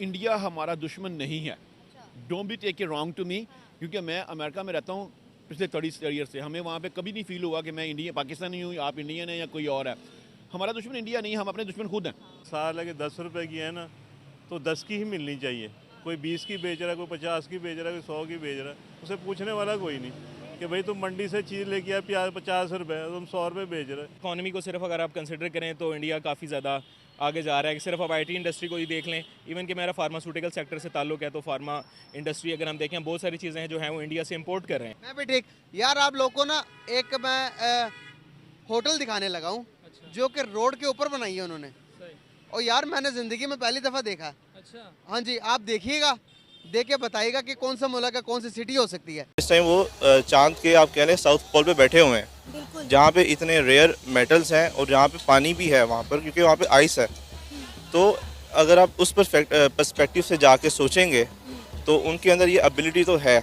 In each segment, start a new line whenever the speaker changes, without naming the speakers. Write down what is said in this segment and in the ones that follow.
India हमारा दुश्मन नहीं है। Don't be take it wrong to me, क्योंकि मैं अमेरिका में रहता हूँ पिछले 30 ईयर से। हमें वहाँ पे कभी नहीं फील हुआ कि मैं इंडिया पाकिस्तानी हूँ, आप इंडियन हैं या कोई और है। हमारा दुश्मन इंडिया नहीं, हम अपने दुश्मन खुद हैं।
साल है कि 10 रुपए की है ना, तो 10 की ही मिलनी चाहिए। कोई 20 की बेच रहा है, कोई 50 की बेच रहा है, कोई 100 की बेच रहा है, उसे पूछने वाला कोई नहीं कि भाई तुम मंडी से चीज़ लेके आए प्याज 50 रुपये, तुम 100 रुपये बेच रहे हो।
इकॉनमी को सिर्फ अगर आप कंसिडर करें तो इंडिया काफ़ी ज़्यादा आगे जा रहा है। कि सिर्फ आप आईटी इंडस्ट्री को ही देख लें, इवन कि मेरा फार्मास्यूटिकल सेक्टर से ताल्लुक है, तो फार्मा इंडस्ट्री अगर हम देखें, बहुत सारी चीज़ें हैं जो हैं वो इंडिया से इंपोर्ट कर रहे हैं।
मैं भी ठीक यार, आप लोग को ना एक मैं होटल दिखाने लगा हूँ। अच्छा। जो कि रोड के ऊपर बनाई है उन्होंने। सही। और यार मैंने ज़िंदगी में पहली दफ़ा देखा। अच्छा। हाँ जी, आप देखिएगा, देख के बताइएगा कि कौन सा मुल्क है, कौन सी सिटी हो सकती है।
इस टाइम वो चांद के आप कह लें साउथ पोल पे बैठे हुए हैं, जहाँ पे इतने रेयर मेटल्स हैं और जहाँ पे पानी भी है वहाँ पर, क्योंकि वहाँ पे आइस है। तो अगर आप उस पर्सपेक्टिव से जाके सोचेंगे तो उनके अंदर ये एबिलिटी तो है,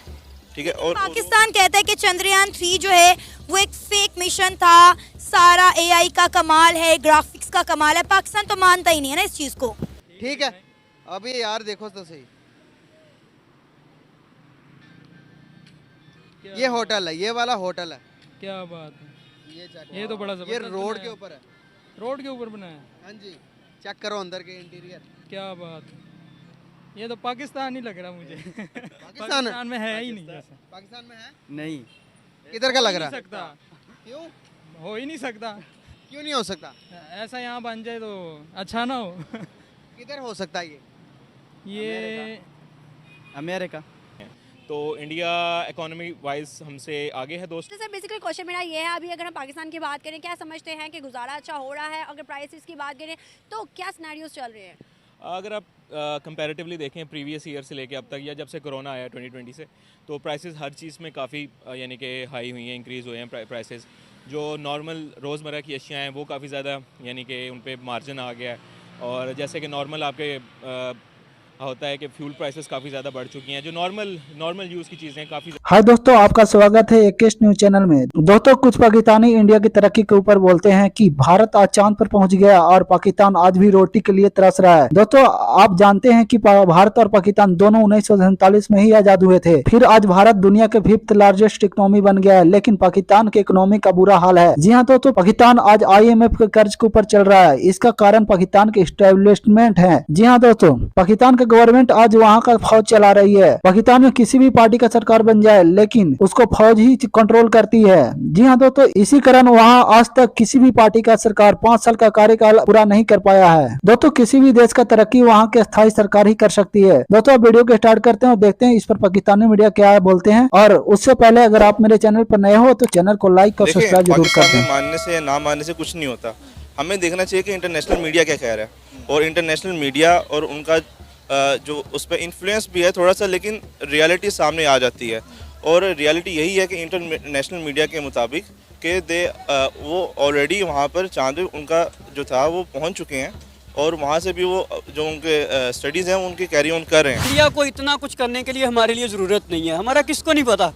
ठीक है। और
पाकिस्तान कहता है कि चंद्रयान 3 जो है वो एक फेक मिशन था, सारा एआई का कमाल है, ग्राफिक्स का कमाल है। पाकिस्तान तो मानता ही नहीं है ना इस चीज को।
ठीक है, अभी यार देखो तो सही, ये होटल है, ये वाला होटल है।
क्या बात है,
ये
तो बड़ा
ये
जबरदस्त
रोड
बनाया
के ऊपर है।
रोड के ऊपर बनाया है।
हाँ जी, चेक करो अंदर के इंटीरियर।
क्या बात है, ये तो पाकिस्तान ही लग रहा मुझे।
पाकिस्तान
में है ही नहीं ऐसा।
पाकिस्तान में है
नहीं,
किधर का लग रहा है?
सकता,
क्यों
हो ही नहीं सकता।
क्यों नहीं हो सकता?
ऐसा यहाँ बन जाए तो अच्छा ना हो।
किधर हो सकता है
ये
अमेरिका। तो इंडिया इकोनॉमी वाइज हमसे आगे है दोस्त।
तो सर बेसिकली क्वेश्चन मेरा ये है, अभी अगर हम पाकिस्तान की बात करें, क्या समझते हैं कि गुजारा अच्छा हो रहा है? अगर प्राइसेस की बात करें तो क्या सिनेरियोस चल रहे हैं?
अगर आप कंपैरेटिवली देखें प्रीवियस ईयर से लेके अब तक, या जब से कोरोना आया 2020 से, तो प्राइसेस हर चीज़ में काफ़ी यानी कि हाई हुई हैं, इंक्रीज़ हुए हैं प्राइसेस। जो नॉर्मल रोज़मर्रा की अशियाँ हैं वो काफ़ी ज़्यादा यानी कि उन पे मार्जिन आ गया है। और जैसे कि नॉर्मल आपके होता है कि फ्यूल प्राइसेस काफ़ी ज़्यादा बढ़ चुकी हैं, जो नॉर्मल यूज़ की चीज़ें काफ़ी।
हाय दोस्तों, आपका स्वागत है एक न्यूज चैनल में। दोस्तों, कुछ पाकिस्तानी इंडिया की तरक्की के ऊपर बोलते हैं कि भारत आज चांद पर पहुंच गया और पाकिस्तान आज भी रोटी के लिए तरस रहा है। दोस्तों, आप जानते हैं कि भारत और पाकिस्तान दोनों 1947 में ही आजाद हुए थे। फिर आज भारत दुनिया के 5th लार्जेस्ट इकोनॉमी बन गया है, लेकिन पाकिस्तान के इकोनॉमी का बुरा हाल है। जी हाँ दोस्तों, पाकिस्तान आज IMF के कर्ज के ऊपर चल रहा है। इसका कारण पाकिस्तान के एस्टेब्लिशमेंट है। जी हाँ दोस्तों, पाकिस्तान का गवर्नमेंट आज वहाँ का फौज चला रही है। पाकिस्तान में किसी भी पार्टी का सरकार बन जाए, लेकिन उसको फौज ही कंट्रोल करती है। जी हाँ दोस्तों, इसी कारण वहाँ आज तक किसी भी पार्टी का सरकार 5 साल का कार्यकाल पूरा नहीं कर पाया है। दोस्तों, किसी भी देश का तरक्की वहाँ के स्थायी सरकार ही कर सकती है। दोस्तों, वीडियो को स्टार्ट करते हैं और देखते हैं इस पर पाकिस्तानी मीडिया क्या बोलते हैं। और उससे पहले अगर आप मेरे चैनल पर नए हो तो चैनल को लाइक और सब्सक्राइब जरूर कर दें।
मानने से या ना मानने से कुछ नहीं होता, हमें देखना चाहिए कि इंटरनेशनल मीडिया क्या कह रहा है। और इंटरनेशनल मीडिया और उनका जो उस पर इन्फ्लुएंस भी है थोड़ा सा, लेकिन रियलिटी सामने आ जाती है। और रियलिटी यही है कि इंटरनेशनल मीडिया के मुताबिक कि वो ऑलरेडी वहाँ पर चांद उनका जो था वो पहुँच चुके हैं, और वहाँ से भी वो जो उनके स्टडीज़ हैं उनके कैरी ऑन कर रहे हैं।
इंडिया को इतना कुछ करने के लिए हमारे लिए ज़रूरत नहीं है, हमारा किसको नहीं पता।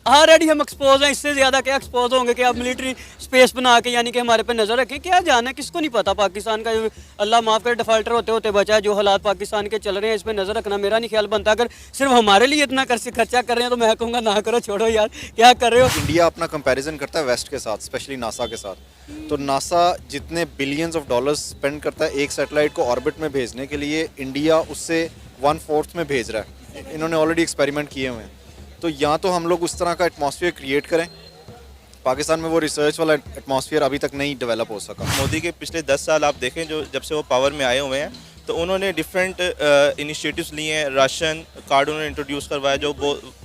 ऑलरेडी हम एक्सपोज हैं, इससे ज़्यादा क्या एक्सपोज होंगे कि आप मिलिट्री स्पेस बना के यानी कि हमारे पे नज़र रखें। क्या जाना है, किसको नहीं पता। पाकिस्तान का अल्लाह माफ़ करे डिफ़ाल्टर होते होते बचा है। जो हालात पाकिस्तान के चल रहे हैं इस पर नज़र रखना मेरा नहीं ख्याल बनता। अगर सिर्फ हमारे लिए इतना खर्चा कर रहे हैं तो मैं कहूँगा ना करो, छोड़ो यार, क्या कर रहे हो।
इंडिया अपना कंपैरिजन करता है वेस्ट के साथ, स्पेशली नासा के साथ। तो नासा जितने बिलियंस ऑफ डॉलर्स स्पेंड करता है एक सैटेलाइट को ऑर्बिट में भेजने के लिए, इंडिया उससे 1/4 में भेज रहा है। इन्होंने ऑलरेडी एक्सपेरिमेंट किए हुए हैं। तो या तो हम लोग उस तरह का एटमॉस्फेयर क्रिएट करें, पाकिस्तान में वो रिसर्च वाला एटमॉस्फेयर अभी तक नहीं डेवलप हो सका।
मोदी के पिछले 10 साल आप देखें, जो जब से वो पावर में आए हुए हैं, तो उन्होंने डिफरेंट इनिशिएटिव्स लिए हैं। राशन कार्ड उन्होंने इंट्रोड्यूस करवाया जो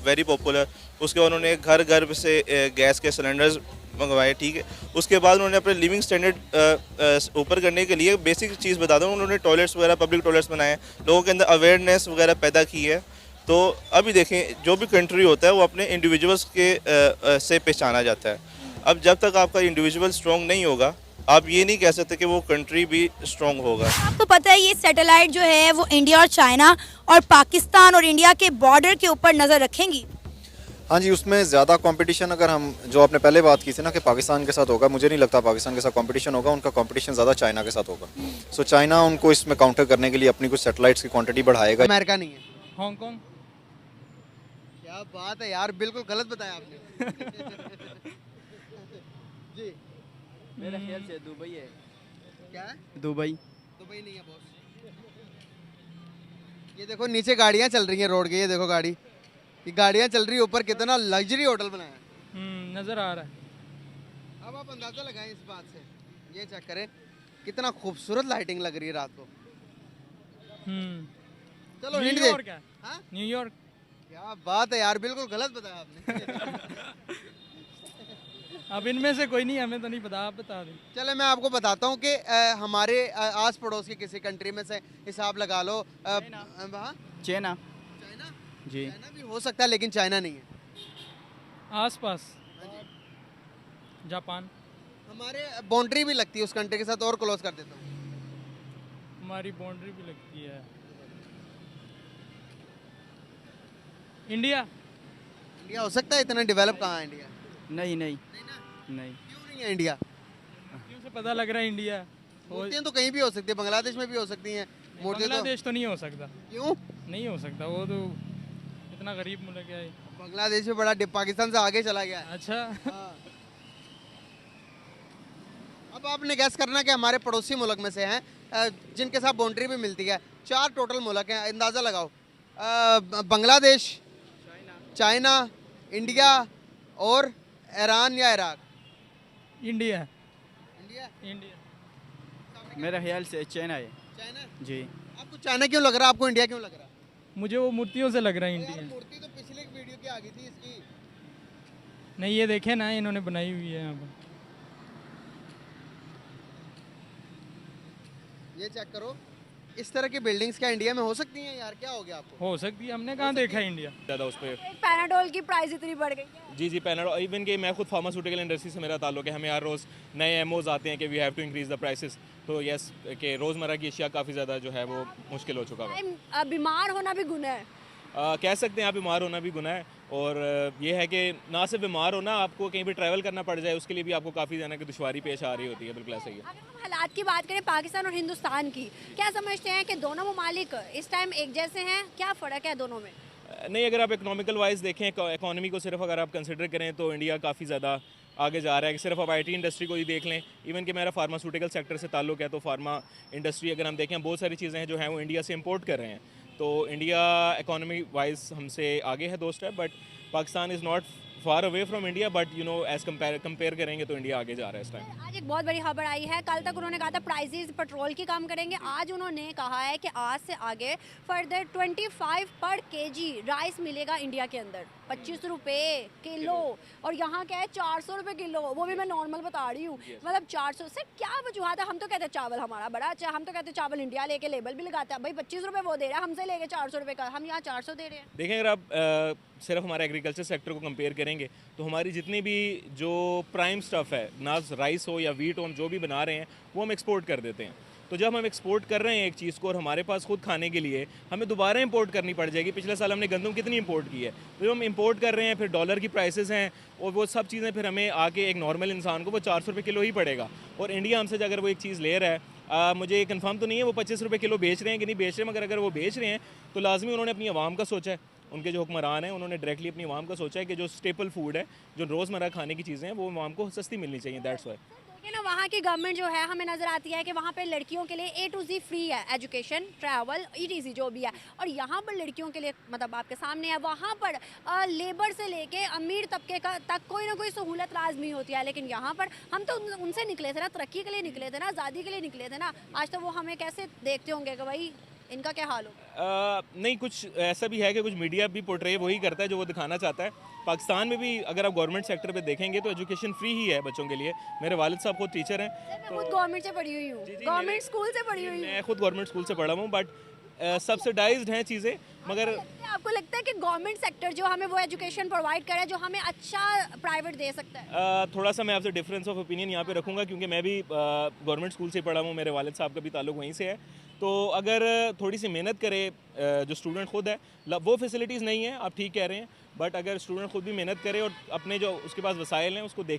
वेरी पॉपुलर। उसके बाद उन्होंने घर घर से गैस के सिलेंडर्स मंगवाए, ठीक है। उसके बाद उन्होंने अपने लिविंग स्टैंडर्ड ऊपर करने के लिए बेसिक चीज़ बता दूँ, उन्होंने टॉयलेट्स वगैरह, पब्लिक टॉयलेट्स बनाए, लोगों के अंदर अवेयरनेस वगैरह पैदा की है। तो अभी देखें, जो भी कंट्री होता है वो अपने इंडिविजुअल्स के से पहचाना जाता है। अब जब तक आपका इंडिविजुअल स्ट्रॉन्ग नहीं होगा, आप ये नहीं कह सकते कि वो कंट्री भी स्ट्रॉन्ग होगा।
आपको पता है ये सैटेलाइट जो है वो इंडिया और चाइना और पाकिस्तान और इंडिया के बॉर्डर के ऊपर नजर रखेंगी।
हाँ जी, उसमें ज़्यादा कंपटीशन अगर हम जो आपने पहले बात की थी ना कि पाकिस्तान के साथ होगा, मुझे नहीं लगता पाकिस्तान के साथ कंपटीशन होगा, उनका कंपटीशन ज़्यादा चाइना के साथ होगा। सो चाइना उनको इसमें काउंटर करने के लिए अपनी कुछ सैटेलाइट्स की क्वांटिटी बढ़ाएगा।
अमेरिका नहीं है।
हांगकांग।
क्या बात है यार, बिल्कुल गलत बताया आपने। जी
मेरा ख्याल से दुबई है।
क्या है?
दुबई।
दुबई नहीं है बॉस। ये देखो नीचे गाड़ियाँ चल रही हैं रोड के, ये देखो गाड़ी, ये गाड़ियाँ चल रही है ऊपर, कितना लग्जरी होटल बनाया है।
नज़र आ रहा है।
अब आप अंदाजा लगाएं इस बात से, ये चेक करें कितना खूबसूरत लाइटिंग लग रही है रात को। चलो हिंट दे।
न्यूयॉर्क है।
हाँ?
न्यूयॉर्क।
क्या बात है यार, बिल्कुल गलत बताया आपने।
अब इनमें से कोई नहीं, हमें तो नहीं पता, आप बता दें।
चले मैं आपको बताता हूँ कि हमारे आस पड़ोस की किसी कंट्री में से हिसाब लगा लो।
चाइना।
चाइना
जी।
चाइना भी हो सकता है लेकिन चाइना नहीं है।
आसपास। जापान।
हमारे बाउंड्री भी लगती है उस कंट्री के साथ, और क्लोज कर देता हूँ।
हमारी बाउंड्री भी लगती है। इंडिया।
इंडिया हो सकता है, इतना डेवलप कहाँ है इंडिया?
नहीं नहीं नहीं।
क्यों नहीं है इंडिया?
क्यों से पता लग रहा है इंडिया?
मूर्तियाँ तो कहीं भी हो सकती है, बांग्लादेश में भी हो सकती हैं मूर्तियाँ।
बांग्लादेश तो नहीं हो सकता।
क्यों
नहीं हो सकता, वो तो इतना गरीब मुल्क है।
बांग्लादेश में बड़ा पाकिस्तान से आगे चला गया है।
अच्छा।
हाँ। अब आपने गैस करना कि हमारे पड़ोसी मुल्क में से हैं जिनके साथ बाउंड्री भी मिलती है। 4 टोटल मुल्क हैं, अंदाज़ा लगाओ। बांग्लादेश, चाइना, इंडिया और ईरान या इराक।
इंडिया।
इंडिया।
इंडिया।
मेरा ख्याल से चाइना है।
चाइना।
जी।
आपको चाइना क्यों लग रहा है, आपको इंडिया क्यों लग रहा है?
मुझे वो मूर्तियों से लग रहा है
यार
इंडिया।
मूर्ति तो पिछली वीडियो की आ गई थी इसकी।
नहीं, ये देखे ना, इन्होंने बनाई हुई है यहाँ पर।
ये चेक करो, इस तरह की बिल्डिंग्स क्या इंडिया में हो सकती हैं यार? क्या हो गया आपको?
हो सकती है, हमने कहाँ देखा है इंडिया।
ज़्यादा उस पर।
एक पैनाडोल की प्राइस इतनी बढ़ गई है।
जी पैनाडोल, इवन कि मैं खुद फार्मास्यूटिकल इंडस्ट्री से मेरा ताल्लुक है, हमें हर रोज़ नए एमओज आते हैं कि we have to increase the prices. तो यस कि रोज़मर्रा की अशिया काफ़ी ज़्यादा जो है वो मुश्किल हो चुका है।
बीमार होना भी गुनाह है।
कह सकते हैं आप, बीमार होना भी गुनाह है। और ये है कि ना सिर्फ बीमार होना, आपको कहीं भी ट्रैवल करना पड़ जाए उसके लिए भी आपको काफ़ी ज़्यादा की दुश्वारी पेश आ रही होती है। बिल्कुल ऐसा ही है।
अगर हम हालात की बात करें पाकिस्तान और हिंदुस्तान की, क्या समझते हैं कि दोनों ममालिक इस टाइम एक जैसे हैं? क्या फ़र्क है दोनों में?
नहीं, अगर आप इकोनॉमिकल वाइज देखें, इकोनॉमी को सिर्फ अगर आप कंसिडर करें तो इंडिया काफ़ी ज़्यादा आगे जा रहा है। कि सिर्फ आप आईटी इंडस्ट्री को ही देख लें, इवन कि मेरा फार्मास्यूटिकल सेक्टर से ताल्लुक है, तो फार्मा इंडस्ट्री अगर हम देखें, बहुत सारी चीज़ें हैं जो हैं वो इंडिया से इंपोर्ट कर रहे हैं। तो इंडिया इकोनॉमी वाइज हमसे आगे है 2 step, but Pakistan is not far away from India, but you know as compare करेंगे तो इंडिया आगे जा रहा है इस टाइम।
आज एक बहुत बड़ी खबर आई है। कल तक उन्होंने कहा था प्राइसेस पेट्रोल की कम करेंगे, आज उन्होंने कहा है कि आज से आगे फर्दर 25 पर केजी राइस मिलेगा इंडिया के अंदर, 25 रुपये किलो। और यहाँ क्या है 400 रुपये किलो, वो भी मैं नॉर्मल बता रही हूँ। मतलब 400 से क्या वजूहत है? हम तो कहते हैं चावल हमारा बड़ा अच्छा, हम तो कहते हैं चावल इंडिया लेके लेबल भी लगाता है, भाई 25 रुपये वो दे रहा है, हमसे लेके 400 रुपये का, हम यहाँ 400 दे रहे हैं।
देखें, अगर आप सिर्फ हमारे एग्रीकल्चर सेक्टर को कंपेयर करेंगे तो हमारी जितनी भी जो प्राइम स्टफ़ है, ना राइस हो या वीट हो, हम जो भी बना रहे हैं वो हम एक्सपोर्ट कर देते हैं। तो जब हम एक्सपोर्ट कर रहे हैं एक चीज़ को और हमारे पास खुद खाने के लिए हमें दोबारा इंपोर्ट करनी पड़ जाएगी। पिछले साल हमने गंदम कितनी इंपोर्ट की है, तो जब हम इंपोर्ट कर रहे हैं, फिर डॉलर की प्राइसेस हैं और वो सब चीज़ें फिर हमें आके एक नॉर्मल इंसान को वो 400 रुपये किलो ही पड़ेगा। और इंडिया हमसे अगर वो एक चीज़ ले रहा है, मुझे कंफर्म तो नहीं है वो 25 रुपये किलो बेच रहे हैं कि नहीं बेच रहे हैं, मगर अगर वो बेच रहे हैं तो लाजमी उन्होंने अपनी आवाम का सोचा है। उनके जो हुक्मरान हैं उन्होंने डायरेक्टली अपनी आवाम का सोचा है कि जो स्टेपल फूड है, जो रोज़मर्रा खाने की चीज़ें हैं, वो आवाम को सस्ती मिलनी चाहिए। That's why.
देखिए ना, वहाँ की गवर्नमेंट जो है हमें नज़र आती है कि वहाँ पे लड़कियों के लिए A to Z फ्री है, एजुकेशन, ट्रैवल, ETC जो भी है। और यहाँ पर लड़कियों के लिए मतलब आपके सामने है, वहाँ पर लेबर से लेके अमीर तबके का तक कोई ना कोई सहूलत लाजमी होती है। लेकिन यहाँ पर हम तो उनसे निकले थे ना, तरक्की के लिए निकले थे ना, आज़ादी के लिए निकले थे ना, आज तो वो हमें कैसे देखते होंगे कि भाई इनका क्या हाल हो?
नहीं, कुछ ऐसा भी है कि कुछ मीडिया भी पोर्ट्रे वही करता है जो वो दिखाना चाहता है। पाकिस्तान में भी अगर आप गवर्नमेंट सेक्टर पे देखेंगे तो एजुकेशन फ्री ही है बच्चों के लिए। मेरे वालिद साहब खुद टीचर हैं।
मैं खुद गवर्नमेंट से पढ़ी हुई हूँ, गवर्नमेंट स्कूल से पढ़ी हुई हूँ।
मैं खुद गवर्नमेंट स्कूल से पढ़ा हूँ, बट सब्सिडाइज्ड हैं चीज़ें, मगर
आपको लगता है कि गवर्नमेंट सेक्टर जो हमें वो एजुकेशन प्रोवाइड करे, जो हमें अच्छा प्राइवेट दे सकता है?
थोड़ा सा मैं आपसे डिफरेंस ऑफ ओपिनियन यहाँ पे रखूँगा, क्योंकि मैं भी गवर्नमेंट स्कूल से पढ़ा हूँ, मेरे वालिद साहब का भी ताल्लुक वहीं से है। तो अगर थोड़ी सी मेहनत करे जो स्टूडेंट खुद है, वो फैसिलिटीज़ नहीं है, आप ठीक कह रहे हैं, बट अगर स्टूडेंट खुद भी मेहनत करे और अपने जो उसके पास वसाइल हैं उसको देख